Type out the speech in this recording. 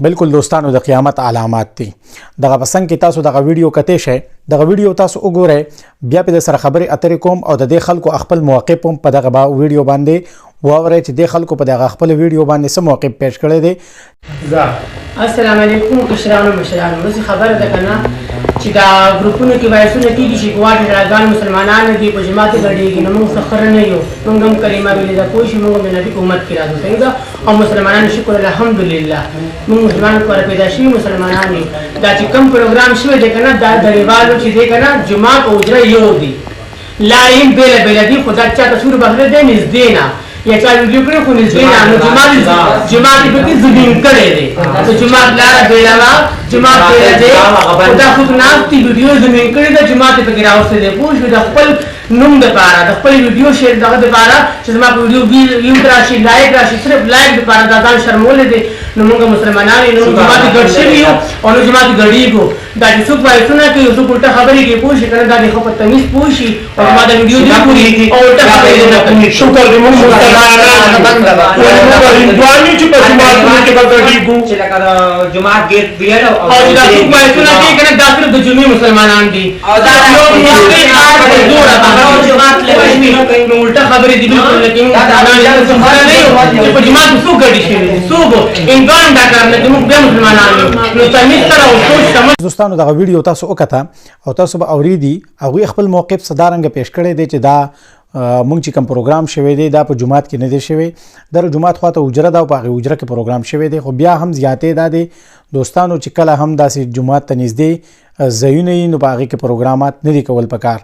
بالکل دوستانو د قیامت علامات دي دغه پسند کې تاسو دغه ویډیو کته شئ دغه ویډیو تاسو وګورئ بیا په سره خبرې اترې کوم او د دې خلکو خپل موقف هم په دغه ویډیو باندې واورئ چې د خلکو په دغه خپل ویډیو باندې څه موقف پیش کړی دی. السلام علیکم کشرانو مشرانو زه خبره ده کنه چې دا ګروپونه کې وایسونه کېږي چې ګواډ راګان مسلمانان دي په جماعت غړيږي نو موږ سخر نه یو موږ هم کلمه ویلې دا کوشش موږ د نبی امت کې راځو څنګه او مسلمانانو شکر الحمدلله موږ مسلمان کور پیدا شي مسلمانان دا چې کوم پروګرام شوی دی کنه دا دریوالو چې دی کنه جماعت او اجره یو دی لایم بیل بیل دی خدا چا تصویر بغیر دی نږدې نه یا چا ویډیو کړو خو نږدې نه نو جماعت په کې زبین کړي دي ته جماعت لاره بیلوا جماعت بیل دی خدا خو ناشتي ویډیو زمين کړي دا جماعت په کې راوستي دي پوښ د خپل نوم د پاره د خپل ویډیو شیر دغه د پاره چې ما په ویډیو ویو راشي لایک راشي صرف لایک د پاره دا ځان شرمول دي نو موږ مسلمانان نو جماعت ګډ شي یو او نو جماعت غړيږو دا چې څوک وایسونه کوي څوک الټه خبرې کوي پوښ کنه دا د خپل تمیز پوښي او ما د ویډیو دی پوری او الټه خبرې نه کوي شکر دې موږ مسلمانان باندې چې په جماعت کې غړيږو چې لکه جماعت ګیټ ویل او دا څوک وایسونه کوي کنه دا صرف د جمعې مسلمانان دي او دا یو مسلمان جوړه جماعت له نو الټه خبرې دي بالکل لیکن دا نه په جماعت څوک غړي شي څوک انګان دا کار نه موږ به مسلمانان نو تمیز سره او سوچ سمجھ دوستانو دغه ویډیو تاسو وکړه او تاسو به اوریدي هغه خپل موقف صدارنګ پیش کړی دی چې دا مونږ چې کوم پروګرام شوی دی دا په جمعات کې نه دی شوی در جمعات خواته اجره دا په اجره کې پروګرام شوی دی خو بیا هم زیاتې دا دی دوستانو چې کله هم داسې جمعات ته نږدې ځایونه نو په هغه کې پروګرامات نه دي کول پکار